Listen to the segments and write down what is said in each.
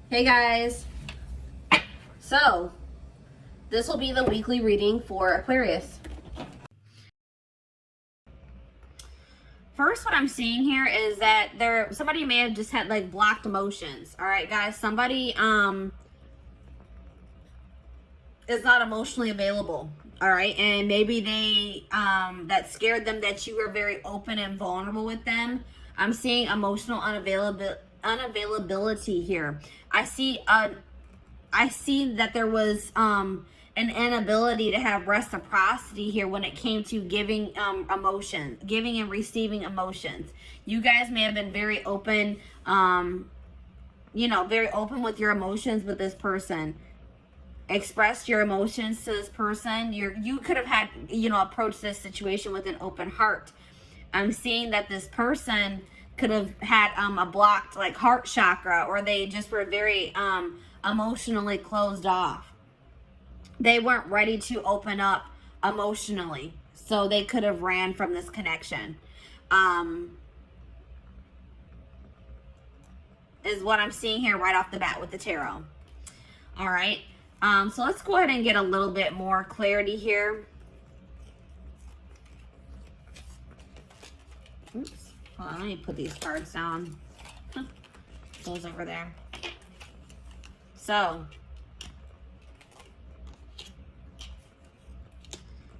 Hey guys, so this will be the weekly reading for Aquarius. First, what I'm seeing here is that somebody may have just had like blocked emotions. All right, guys, somebody is not emotionally available. All right, and maybe they that scared them that you were very open and vulnerable with them. I'm seeing emotional unavailability here. I see that there was an inability to have reciprocity here when it came to giving emotions, giving and receiving emotions. You guys may have been very open, very open with your emotions with this person. Expressed your emotions to this person. You could have had, approached this situation with an open heart. I'm seeing that this person could have had a blocked like heart chakra, or they just were very emotionally closed off. They weren't ready to open up emotionally, so they could have ran from this connection. Is what I'm seeing here right off the bat with the tarot. All right. So let's go ahead and get a little bit more clarity here. Oops. Hold on, let me put these cards down. Those over there. So,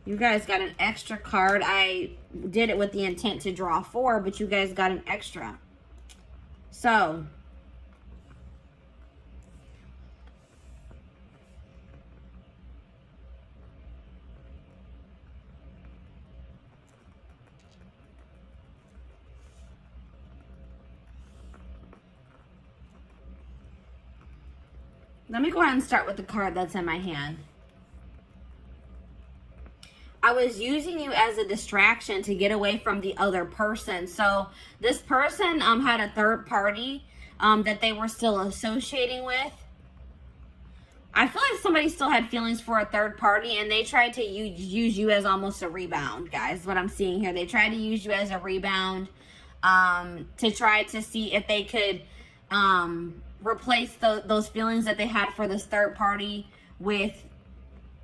you guys got an extra card. I did it with the intent to draw 4, but you guys got an extra. So, let me go ahead and start with the card that's in my hand. I was using you as a distraction to get away from the other person. So this person had a third party that they were still associating with. I feel like somebody still had feelings for a third party, and they tried to use you as almost a rebound, guys. What I'm seeing here, they tried to use you as a rebound to try to see if they could replace those feelings that they had for this third party with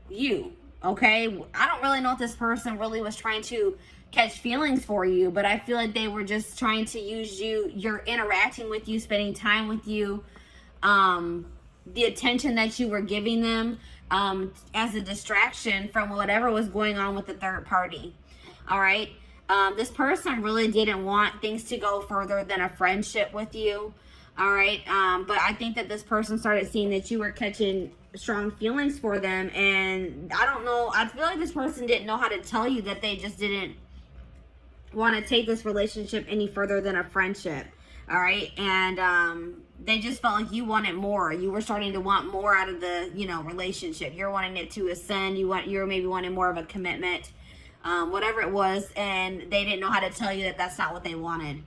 you. Okay, I don't really know if this person really was trying to catch feelings for you, but I feel like they were just trying to use you. You're interacting with you, spending time with you, the attention that you were giving them as a distraction from whatever was going on with the third party. All right, this person really didn't want things to go further than a friendship with you. All right, but I think that this person started seeing that you were catching strong feelings for them, and I don't know, I feel like this person didn't know how to tell you that they just didn't want to take this relationship any further than a friendship. All right, and they just felt like you wanted more. You were starting to want more out of the relationship. You're wanting it to ascend. You're maybe wanting more of a commitment, whatever it was, and they didn't know how to tell you that that's not what they wanted.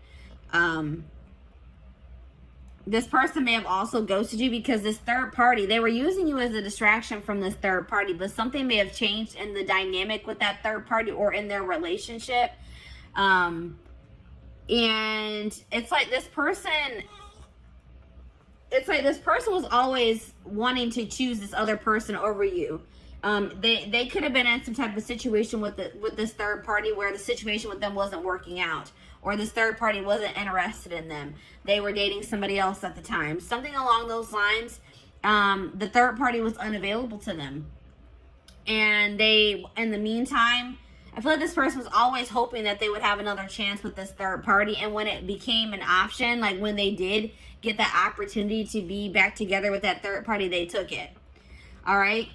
This person may have also ghosted you because this third party, they were using you as a distraction from this third party, but something may have changed in the dynamic with that third party or in their relationship. And it's like this person was always wanting to choose this other person over you. They could have been in some type of situation with this third party where the situation with them wasn't working out, or this third party wasn't interested in them. They were dating somebody else at the time. Something along those lines. The third party was unavailable to them. And in the meantime, I feel like this person was always hoping that they would have another chance with this third party. And when it became an option, like when they did get that opportunity to be back together with that third party, they took it. All right.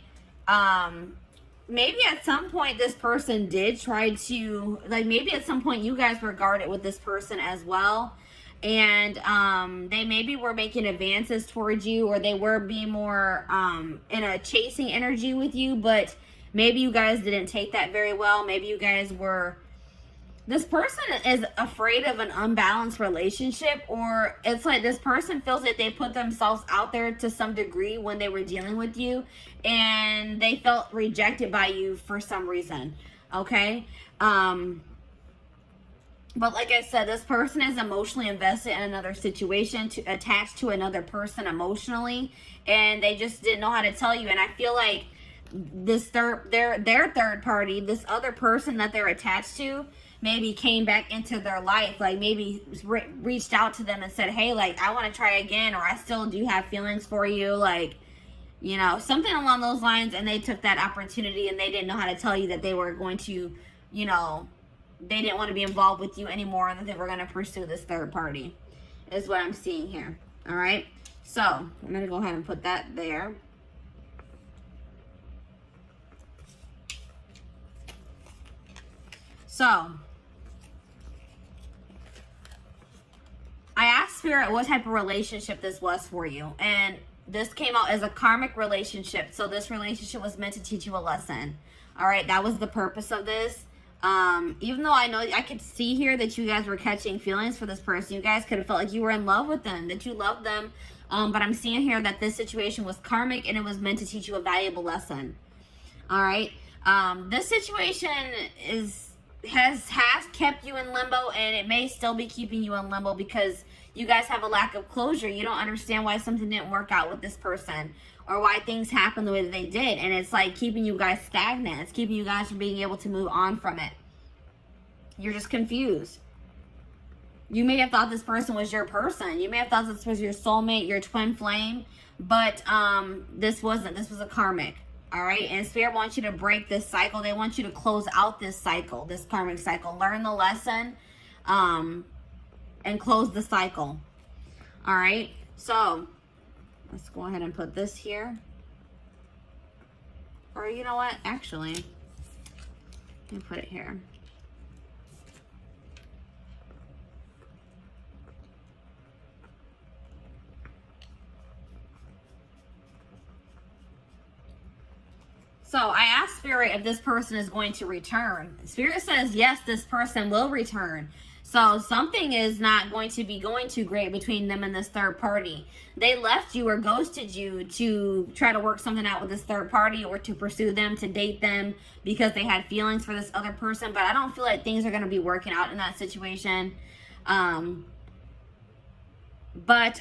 Maybe at some point this person did try to, maybe at some point you guys were guarded with this person as well. And they maybe were making advances towards you, or they were being more in a chasing energy with you, but maybe you guys didn't take that very well. Maybe you guys were, this person is afraid of an unbalanced relationship, or it's like this person feels that they put themselves out there to some degree when they were dealing with you, and they felt rejected by you for some reason. Okay. But like I said, this person is emotionally invested in another situation, attached to another person emotionally, and they just didn't know how to tell you. And I feel like this their third party, this other person that they're attached to, maybe came back into their life, like maybe reached out to them and said, hey, like, I want to try again, or I still do have feelings for you, like, you know, something along those lines. And they took that opportunity, and they didn't know how to tell you that they were going to, you know, they didn't want to be involved with you anymore, and that they were going to pursue this third party, is what I'm seeing here. All right, so I'm going to go ahead and put that there. So I asked Spirit what type of relationship this was for you, and this came out as a karmic relationship. So this relationship was meant to teach you a lesson. All right, that was the purpose of this. Even though I know I could see here that you guys were catching feelings for this person, you guys could have felt like you were in love with them, that you loved them. But I'm seeing here that this situation was karmic, and it was meant to teach you a valuable lesson. All right. This situation has kept you in limbo, and it may still be keeping you in limbo because you guys have a lack of closure. You don't understand why something didn't work out with this person, or why things happened the way that they did. And it's like keeping you guys stagnant. It's keeping you guys from being able to move on from it. You're just confused. You may have thought this person was your person. You may have thought this was your soulmate, your twin flame. But this wasn't. This was a karmic. All right. And Spirit wants you to break this cycle. They want you to close out this cycle, this karmic cycle. Learn the lesson and close the cycle. All right. So let's go ahead and put this here. Or you know what? Actually, let me put it here. So I asked Spirit if this person is going to return. Spirit says, yes, this person will return. So something is not going to be going too great between them and this third party. They left you or ghosted you to try to work something out with this third party, or to pursue them, to date them because they had feelings for this other person. But I don't feel like things are going to be working out in that situation. But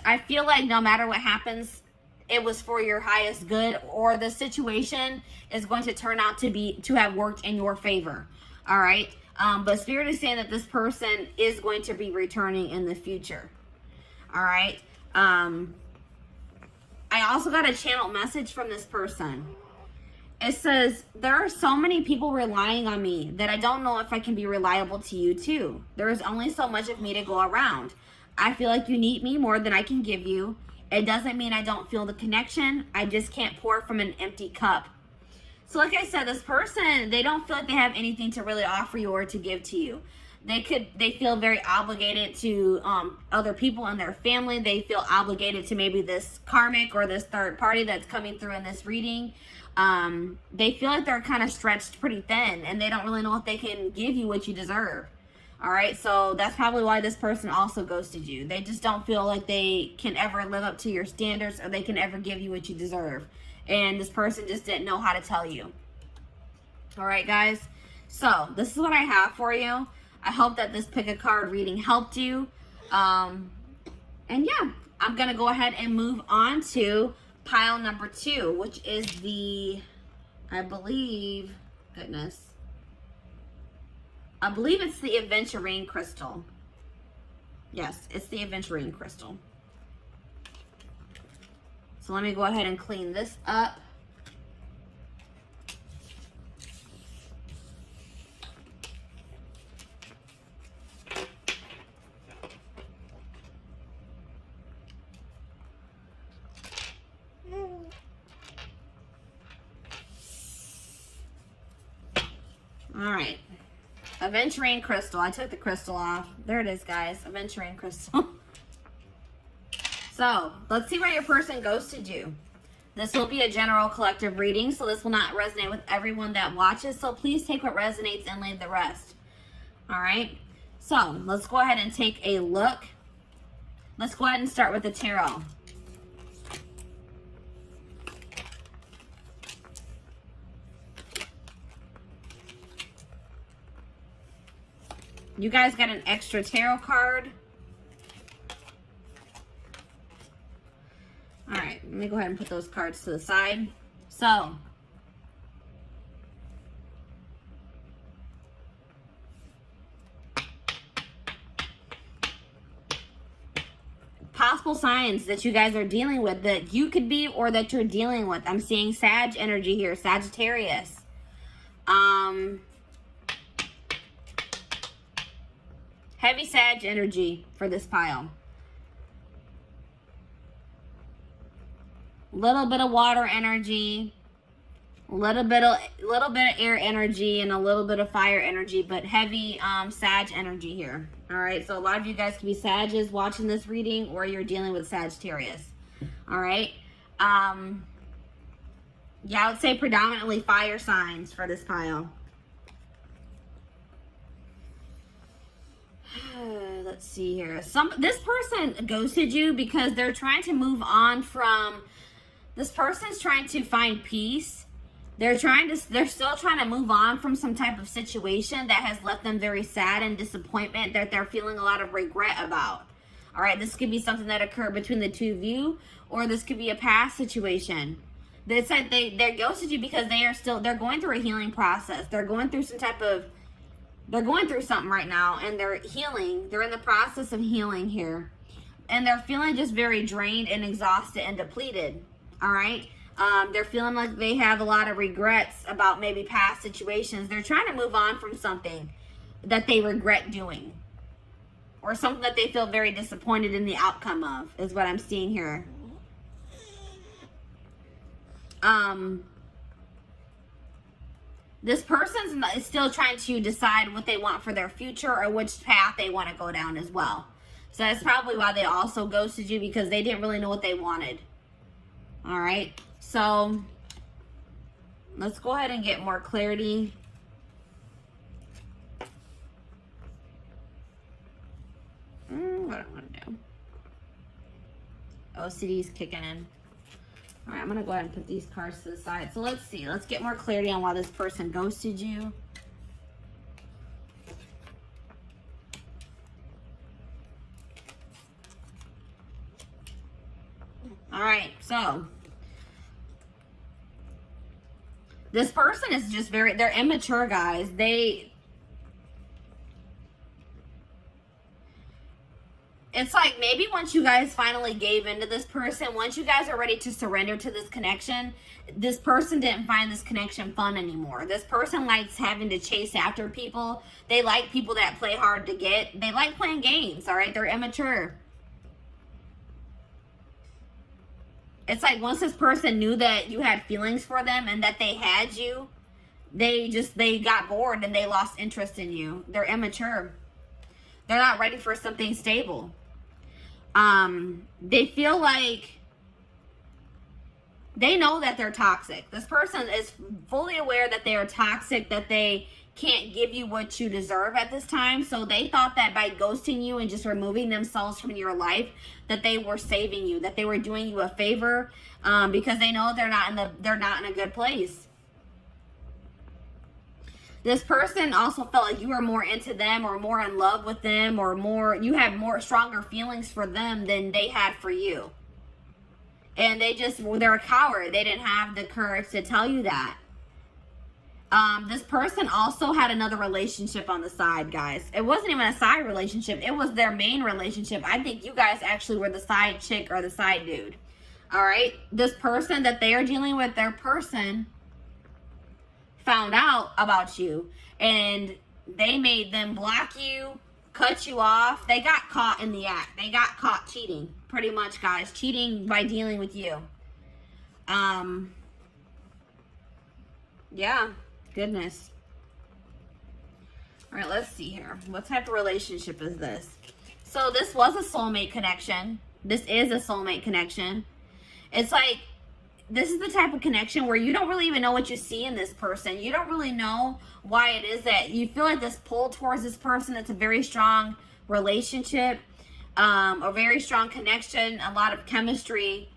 I feel like no matter what happens, it was for your highest good, or the situation is going to turn out to have worked in your favor. All right. But Spirit is saying that this person is going to be returning in the future. All right. I also got a channeled message from this person. It says, there are so many people relying on me that I don't know if I can be reliable to you too. There is only so much of me to go around. I feel like you need me more than I can give you. It doesn't mean I don't feel the connection. I just can't pour from an empty cup. So like I said, this person, they don't feel like they have anything to really offer you or to give to you. They feel very obligated to other people in their family. They feel obligated to maybe this karmic or this third party that's coming through in this reading. They feel like they're kind of stretched pretty thin, and they don't really know if they can give you what you deserve. All right, so that's probably why this person also ghosted you. They just don't feel like they can ever live up to your standards, or they can ever give you what you deserve. And this person just didn't know how to tell you. All right, guys. So this is what I have for you. I hope that this pick a card reading helped you. And yeah, I'm going to go ahead and move on to pile number 2, which is the, I believe it's the aventurine crystal. Yes, it's the aventurine crystal. So let me go ahead and clean this up. All right. Aventurine crystal. I took the crystal off. There it is, guys. Aventurine crystal. So, let's see where your person ghosted you. This will be a general collective reading, so this will not resonate with everyone that watches. So, please take what resonates and leave the rest. All right? So, let's go ahead and take a look. Let's go ahead and start with the tarot. You guys got an extra tarot card. All right, let me go ahead and put those cards to the side. So, possible signs that you guys are dealing with, that you could be or that you're dealing with. I'm seeing Sag energy here, Sagittarius. Heavy Sag energy for this pile. Little bit of water energy, little bit of air energy, and a little bit of fire energy, but heavy Sag energy here. All right, so a lot of you guys could be Sages watching this reading, or you're dealing with Sagittarius. All right. Yeah, I would say predominantly fire signs for this pile. Let's see here. This person ghosted you because they're trying to move on from. This person's trying to find peace. They're still trying to move on from some type of situation that has left them very sad and disappointment, that they're feeling a lot of regret about. All right, this could be something that occurred between the two of you, or this could be a past situation. It's like they ghosted you because they're going through a healing process. They're going through they're going through something right now, and they're healing. They're in the process of healing here. And they're feeling just very drained and exhausted and depleted. All right. They're feeling like they have a lot of regrets about maybe past situations. They're trying to move on from something that they regret doing, or something that they feel very disappointed in the outcome of, is what I'm seeing here. This person is still trying to decide what they want for their future, or which path they want to go down as well. So that's probably why they also ghosted you, because they didn't really know what they wanted. All right, so let's go ahead and get more clarity. What do I want to do? OCD is kicking in. All right, I'm going to go ahead and put these cards to the side. So let's see. Let's get more clarity on why this person ghosted you. All right, so this person is just they're immature, guys. It's like maybe once you guys finally gave into this person, once you guys are ready to surrender to this connection, this person didn't find this connection fun anymore. This person likes having to chase after people. They like people that play hard to get. They like playing games, all right? They're immature. It's like once this person knew that you had feelings for them and that they had you, they got bored and they lost interest in you. They're immature. They're not ready for something stable. They feel like they know that they're toxic. This person is fully aware that they are toxic, that they can't give you what you deserve at this time. So they thought that by ghosting you and just removing themselves from your life, that they were saving you, that they were doing you a favor, because they know they're not in a good place. This person also felt like you were more into them, or more in love with them, or you had stronger feelings for them than they had for you. And they're a coward. They didn't have the courage to tell you that. This person also had another relationship on the side, guys. It wasn't even a side relationship. It was their main relationship. I think you guys actually were the side chick or the side dude. All right? This person that they are dealing with, their person found out about you, and they made them block you, cut you off. They got caught in the act. They got caught cheating, pretty much, guys. Cheating by dealing with you. Yeah. Goodness. All right, let's see here. What type of relationship is this? So this was a soulmate connection. This is a soulmate connection. It's like, this is the type of connection where you don't really even know what you see in this person. You don't really know why it is that you feel like this pull towards this person. It's a very strong relationship, a very strong connection, a lot of chemistry.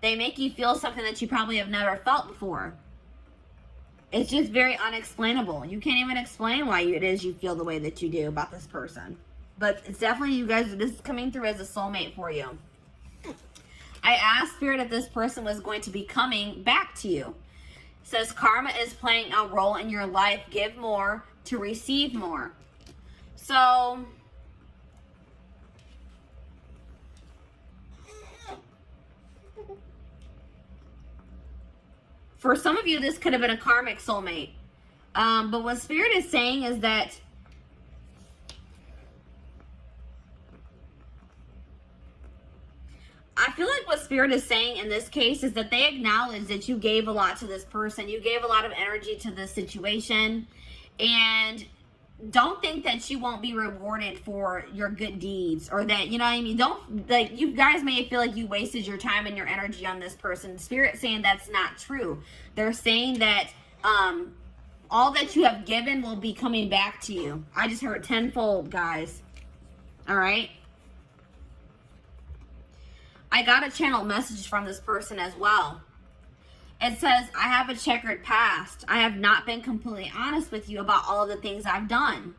They make you feel something that you probably have never felt before. It's just very unexplainable. You can't even explain why it is you feel the way that you do about this person. But it's definitely, you guys, this is coming through as a soulmate for you. I asked Spirit if this person was going to be coming back to you. It says karma is playing a role in your life. Give more to receive more. So for some of you, this could have been a karmic soulmate. But what Spirit is saying is that I feel like what Spirit is saying in this case is that they acknowledge that you gave a lot to this person. You gave a lot of energy to this situation. And don't think that you won't be rewarded for your good deeds, or that, you know what I mean? Don't, like, you guys may feel like you wasted your time and your energy on this person. Spirit saying that's not true. They're saying that all that you have given will be coming back to you. I just heard tenfold, guys. All right. I got a channel message from this person as well. It says, I have a checkered past. I have not been completely honest with you about all of the things I've done.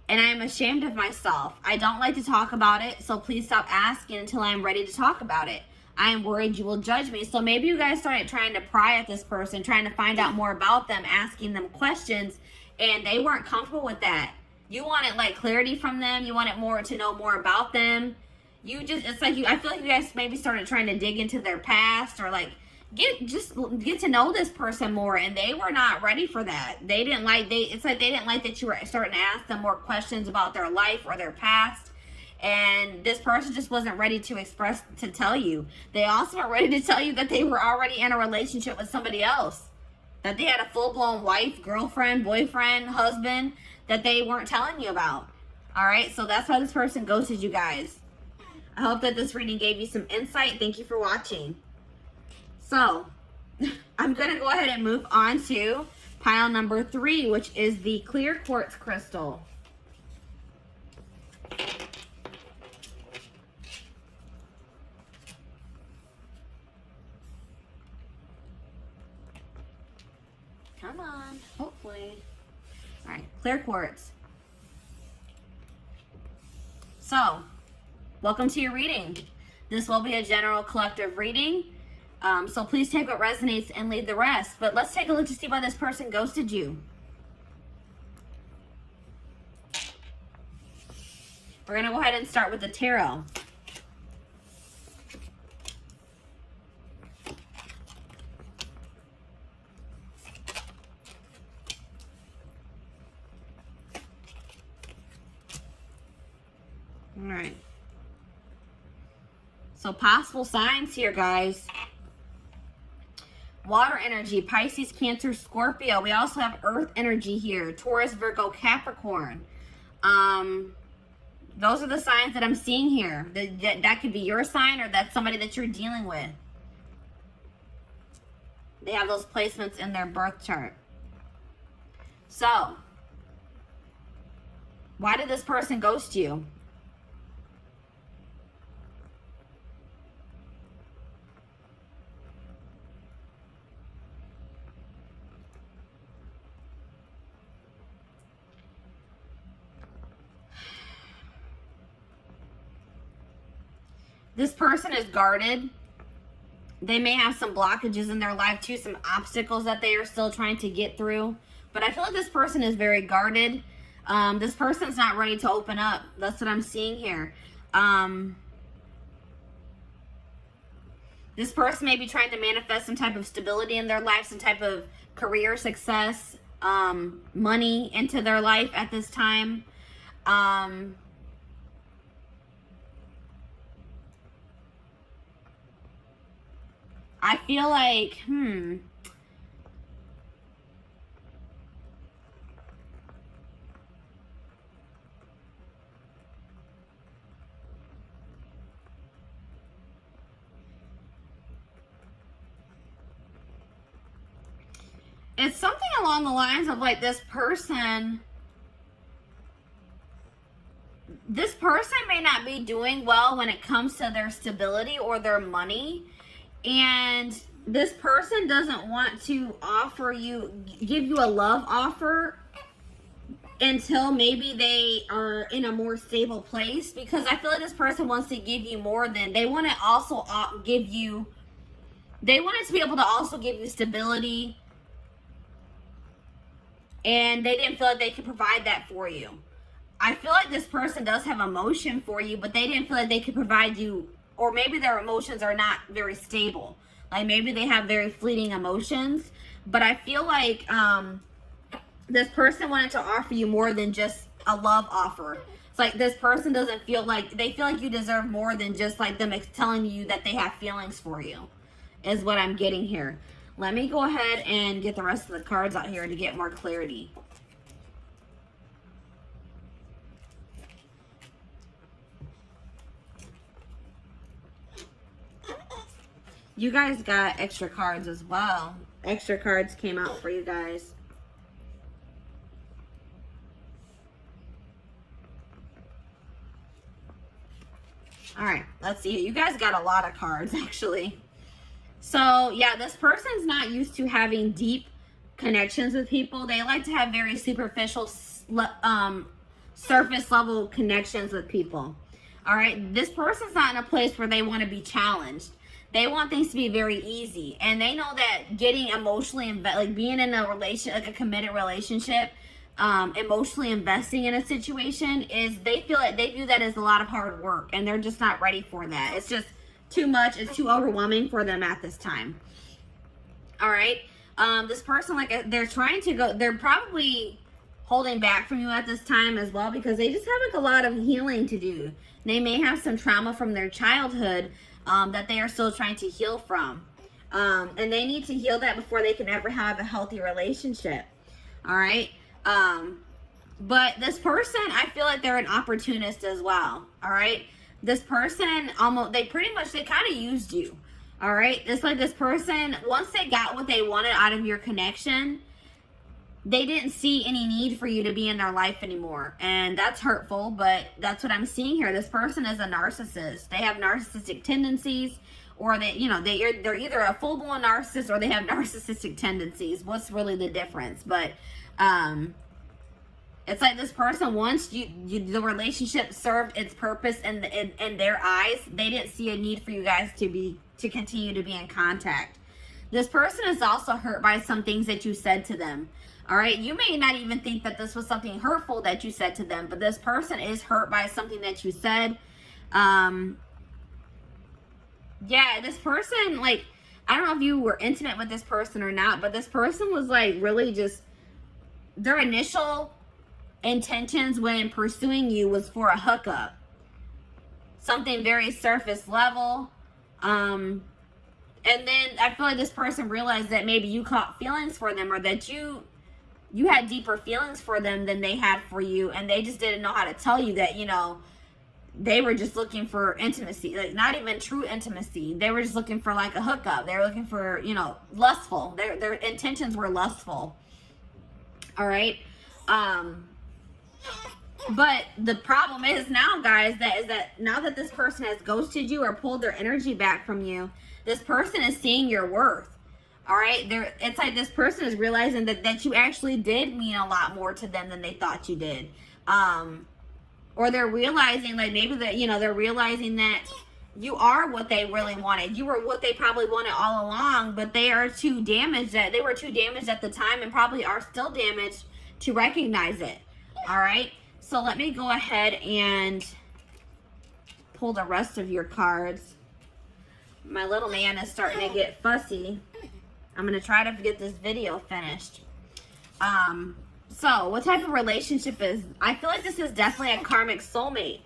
And I am ashamed of myself. I don't like to talk about it, so please stop asking until I am ready to talk about it. I am worried you will judge me. So maybe you guys started trying to pry at this person, trying to find out more about them, asking them questions, and they weren't comfortable with that. You wanted like clarity from them. You wanted more to know more about them. You just, it's like you, I feel like you guys maybe started trying to dig into their past, or like get to know this person more, and they were not ready for that. They didn't like, it's like they didn't like that you were starting to ask them more questions about their life or their past. And this person just wasn't ready to express, to tell you. They also weren't ready to tell you that they were already in a relationship with somebody else. That they had a full-blown wife, girlfriend, boyfriend, husband that they weren't telling you about. All right, so that's why this person ghosted you guys. I hope that this reading gave you some insight. Thank you for watching. So, I'm going to go ahead and move on to pile number 3, which is the clear quartz crystal. Come on, hopefully. All right, clear quartz. So, welcome to your reading. This will be a general collective reading. So please take what resonates and leave the rest. But let's take a look to see why this person ghosted you. We're going to go ahead and start with the tarot. All right. So possible signs here, guys. Water energy, Pisces, Cancer, Scorpio. We also have earth energy here. Taurus, Virgo, Capricorn. Those are the signs that I'm seeing here. That could be your sign, or that's somebody that you're dealing with. They have those placements in their birth chart. So, why did this person ghost you? This person is guarded. They may have some blockages in their life too, some obstacles that they are still trying to get through. But I feel like this person is very guarded. This person's not ready to open up. That's what I'm seeing here. This person may be trying to manifest some type of stability in their life, some type of career success, money into their life at this time. I feel like, it's something along the lines of like this person may not be doing well when it comes to their stability or their money. And this person doesn't want to offer you, give you a love offer until maybe they are in a more stable place, because I feel like this person wants to give you more than, they want to also give you, they wanted to be able to also give you stability, and they didn't feel like they could provide that for you. I feel like this person does have emotion for you, but they didn't feel like they could provide you, or maybe their emotions are not very stable. Like maybe they have very fleeting emotions, but I feel like this person wanted to offer you more than just a love offer. It's like this person doesn't feel like, they feel like you deserve more than just like them telling you that they have feelings for you, is what I'm getting here. Let me go ahead and get the rest of the cards out here to get more clarity. You guys got extra cards as well. Extra cards came out for you guys. All right, let's see. You guys got a lot of cards, actually. So, yeah, this person's not used to having deep connections with people. They like to have very superficial, surface level connections with people. All right, this person's not in a place where they want to be challenged. They want things to be very easy, and they know that getting emotionally like being in a relation, like a committed relationship, emotionally investing in a situation is, they feel like they view that as a lot of hard work, and they're just not ready for that. It's just too much. It's too overwhelming for them at this time. All right, this person, like, they're trying to go, they're probably holding back from you at this time as well, because they just have like a lot of healing to do. They may have some trauma from their childhood that they are still trying to heal from. And they need to heal that before they can ever have a healthy relationship. All right. But this person, I feel like they're an opportunist as well. All right. This person they kind of used you. All right. It's like this person, once they got what they wanted out of your connection, they didn't see any need for you to be in their life anymore. And that's hurtful, but that's what I'm seeing here. This person is a narcissist. They have narcissistic tendencies, or they're either a full-blown narcissist or they have narcissistic tendencies. What's really the difference? But it's like this person, once the relationship served its purpose in their eyes, they didn't see a need for you guys to continue to be in contact. This person is also hurt by some things that you said to them. All right, you may not even think that this was something hurtful that you said to them, but this person is hurt by something that you said. Yeah, this person, like, I don't know if you were intimate with this person or not, but this person was like really just, their initial intentions when pursuing you was for a hookup. Something very surface level. And then I feel like this person realized that maybe you caught feelings for them, or that you had deeper feelings for them than they had for you, and they just didn't know how to tell you that, they were just looking for intimacy, like not even true intimacy. They were just looking for like a hookup. They were looking for, lustful. Their intentions were lustful. All right. But the problem is now, guys, that now that this person has ghosted you or pulled their energy back from you, this person is seeing your worth. All right, it's like this person is realizing that you actually did mean a lot more to them than they thought you did. Or they're realizing, like, maybe that, they're realizing that you are what they really wanted. You were what they probably wanted all along, but they are too damaged, they were too damaged at the time, and probably are still damaged to recognize it. All right, so let me go ahead and pull the rest of your cards. My little man is starting to get fussy. I'm going to try to get this video finished. So, what type of relationship is... I feel like this is definitely a karmic soulmate.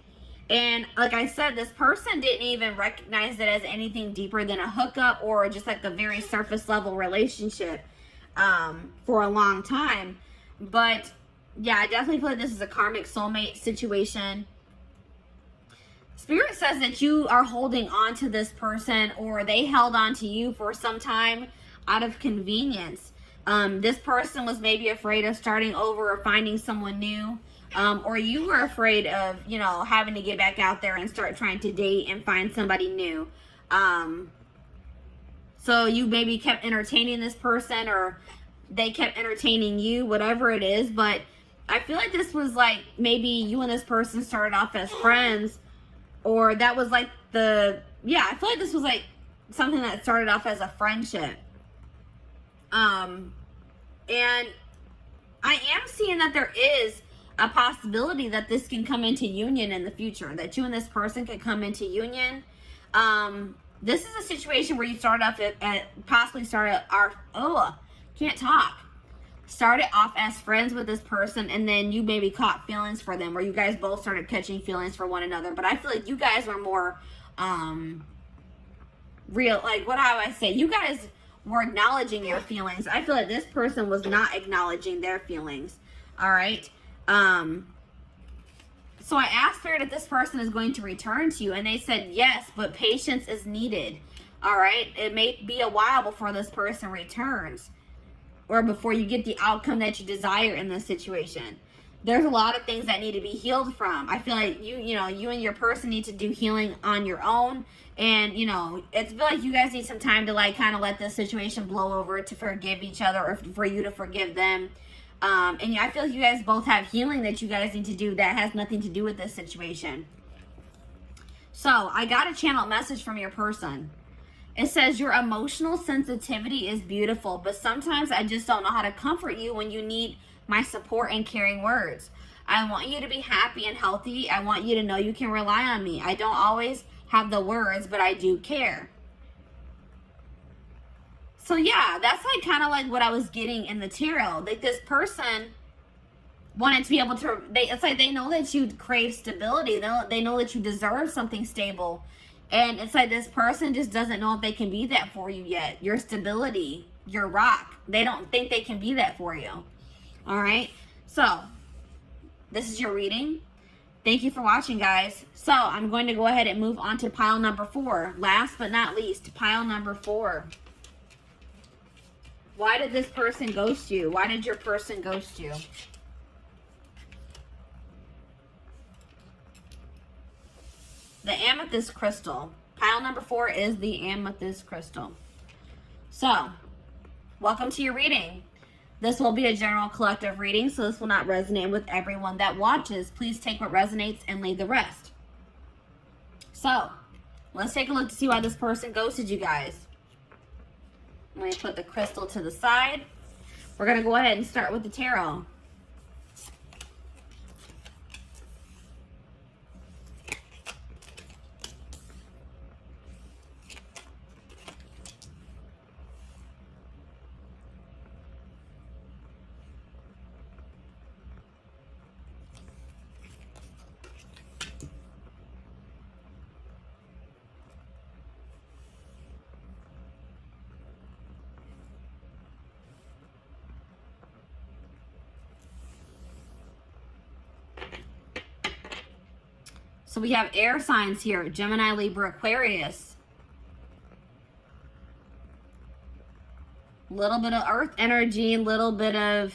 And like I said, this person didn't even recognize it as anything deeper than a hookup or just like a very surface level relationship for a long time. But, yeah, I definitely feel like this is a karmic soulmate situation. Spirit says that you are holding on to this person, or they held on to you for some time out of convenience. This person was maybe afraid of starting over or finding someone new, or you were afraid of, having to get back out there and start trying to date and find somebody new. So you maybe kept entertaining this person, or they kept entertaining you, whatever it is. But I feel like this was like maybe you and this person started off as friends, or that was like I feel like this was like something that started off as a friendship. And I am seeing that there is a possibility that this can come into union in the future, that you and this person could come into union. This is a situation where you started off started off as friends with this person, and then you maybe caught feelings for them, or you guys both started catching feelings for one another. But I feel like you guys were more real, like, what do I say? You guys were acknowledging your feelings. I feel like this person was not acknowledging their feelings. All right. So I asked Spirit if this person is going to return to you, and they said yes, but patience is needed. All right. It may be a while before this person returns, or before you get the outcome that you desire in this situation. There's a lot of things that need to be healed from. I feel like you and your person need to do healing on your own. And, it's feel like you guys need some time to, like, kind of let this situation blow over, to forgive each other, or for you to forgive them. And I feel like you guys both have healing that you guys need to do that has nothing to do with this situation. So I got a channel message from your person. It says, your emotional sensitivity is beautiful, but sometimes I just don't know how to comfort you when you need my support and caring words. I want you to be happy and healthy. I want you to know you can rely on me. I don't always have the words, but I do care. So yeah, that's like kind of like what I was getting in the tarot. Like, this person wanted to be able to, it's like they know that you crave stability. They know that you deserve something stable. And it's like this person just doesn't know if they can be that for you yet. Your stability, your rock. They don't think they can be that for you. All right. So this is your reading. Thank you for watching, guys. So I'm going to go ahead and move on to pile number 4. Last but not least, pile number 4. Why did this person ghost you? Why did your person ghost you? The amethyst crystal. Pile number 4 is the amethyst crystal. So, welcome to your reading. This will be a general collective reading, so this will not resonate with everyone that watches. Please take what resonates and leave the rest. So, let's take a look to see why this person ghosted you guys. Let me put the crystal to the side. We're going to go ahead and start with the tarot. So we have air signs here: Gemini, Libra, Aquarius. A little bit of earth energy, a little bit of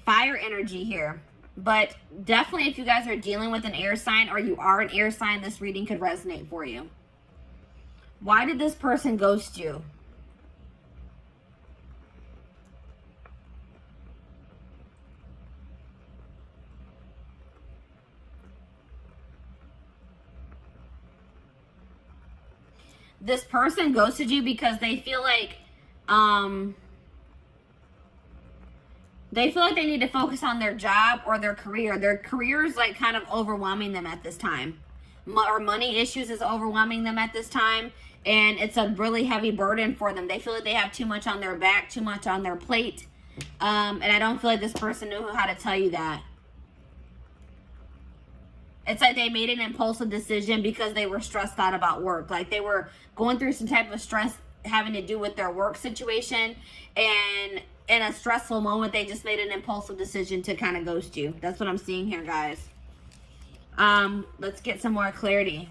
fire energy here. But definitely, if you guys are dealing with an air sign, or you are an air sign, this reading could resonate for you. Why did this person ghost you? This person ghosted you because they feel like they need to focus on their job or their career. Their career is like kind of overwhelming them at this time. Or money issues is overwhelming them at this time. And it's a really heavy burden for them. They feel like they have too much on their back, too much on their plate. And I don't feel like this person knew how to tell you that. It's like they made an impulsive decision because they were stressed out about work. Like they were going through some type of stress having to do with their work situation. And in a stressful moment, they just made an impulsive decision to kind of ghost you. That's what I'm seeing here, guys. Let's get some more clarity.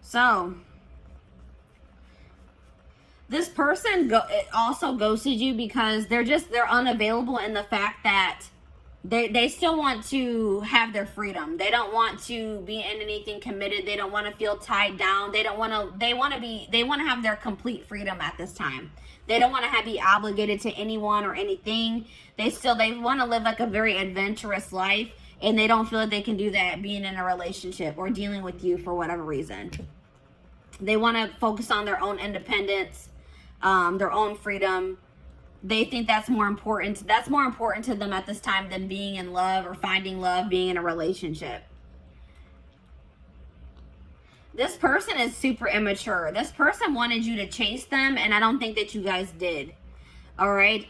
So, This person also ghosted you because they're unavailable in the fact that they still want to have their freedom. They don't want to be in anything committed. They don't want to feel tied down. They want to have their complete freedom at this time. They don't want to be obligated to anyone or anything. They want to live like a very adventurous life, and they don't feel like they can do that being in a relationship or dealing with you for whatever reason. They want to focus on their own independence, their own freedom. They think that's more important. That's more important to them at this time than being in love or finding love, being in a relationship. This person is super immature. This person wanted you to chase them, and I don't think that you guys did. All right.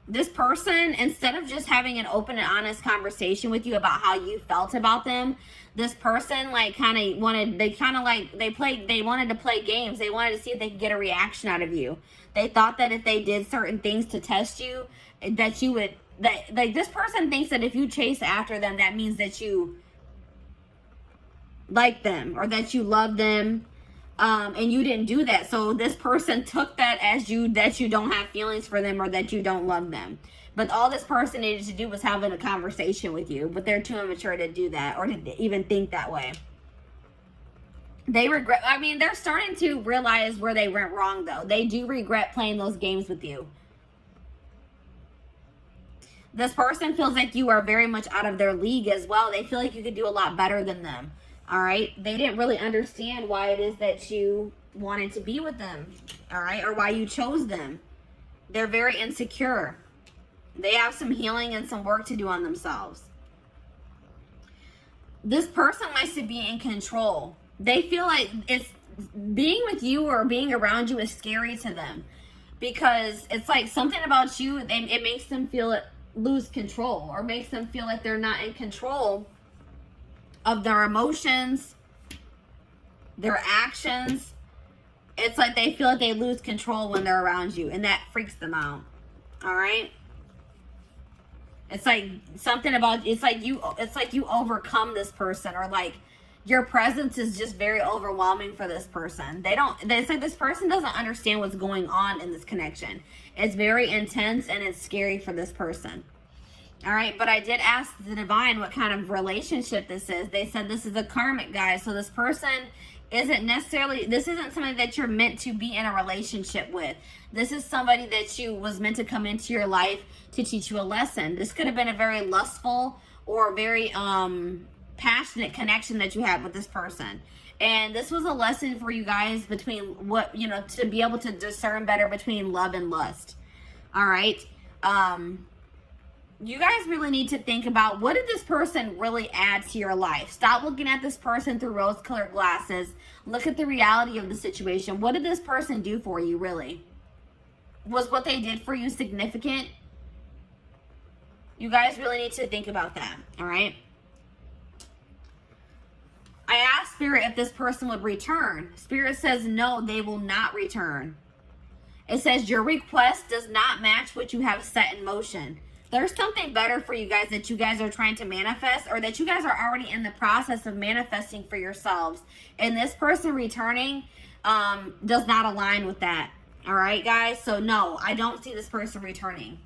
This person, instead of just having an open and honest conversation with you about how you felt about them, this person like they wanted to play games. They wanted to see if they could get a reaction out of you. They thought that if they did certain things to test you, that you would, this person thinks that if you chase after them, that means that you like them or that you love them. And you didn't do that. So this person took that as that you don't have feelings for them or that you don't love them. But all this person needed to do was having a conversation with you. But they're too immature to do that or to even think that way. They regret, they're starting to realize where they went wrong though. They do regret playing those games with you. This person feels like you are very much out of their league as well. They feel like you could do a lot better than them. All right. They didn't really understand why it is that you wanted to be with them. All right. Or why you chose them. They're very insecure. They have some healing and some work to do on themselves. This person likes to be in control. They feel like being with you or being around you is scary to them because it's like something about you, it makes them lose control or makes them feel like they're not in control of their emotions, their actions. It's like they feel like they lose control when they're around you, and that freaks them out. All right? It's like something about, it's like you overcome this person, or like your presence is just very overwhelming for this person. It's like this person doesn't understand what's going on in this connection. It's very intense and it's scary for this person. All right, but I did ask the divine what kind of relationship this is. They said this is a karmic, guys. So this person this isn't somebody that you're meant to be in a relationship with. This is somebody that was meant to come into your life to teach you a lesson. This could have been a very lustful or very passionate connection that you had with this person. And this was a lesson for you guys between to be able to discern better between love and lust. All right. You guys really need to think about, what did this person really add to your life? Stop looking at this person through rose-colored glasses. Look at the reality of the situation. What did this person do for you, really? Was what they did for you significant? You guys really need to think about that, all right? I asked Spirit if this person would return. Spirit says no, they will not return. It says your request does not match what you have set in motion. There's something better for you guys that you guys are trying to manifest, or that you guys are already in the process of manifesting for yourselves. And this person returning does not align with that. All right, guys? So no, I don't see this person returning.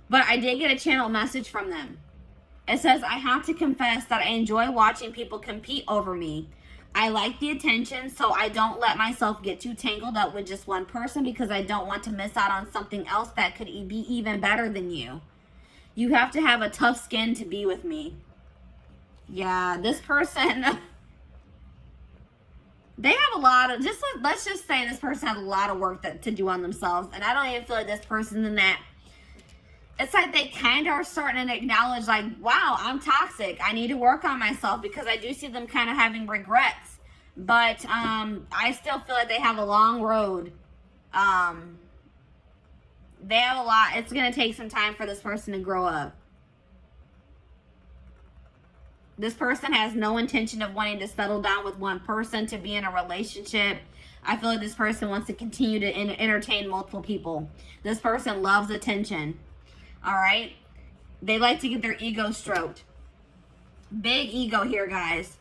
But I did get a channel message from them. It says, I have to confess that I enjoy watching people compete over me. I like the attention, so I don't let myself get too tangled up with just one person because I don't want to miss out on something else that could be even better than you. You have to have a tough skin to be with me. Yeah, this person, they have a lot of, let's just say this person has a lot of work to do on themselves. And I don't even feel like this person's in that. It's like they kind of are starting to acknowledge, like, wow, I'm toxic. I need to work on myself, because I do see them kind of having regrets. But I still feel like they have a long road. They have a lot. It's going to take some time for this person to grow up. This person has no intention of wanting to settle down with one person, to be in a relationship. I feel like this person wants to continue to entertain multiple people. This person loves attention. All right. They like to get their ego stroked. Big ego here, guys.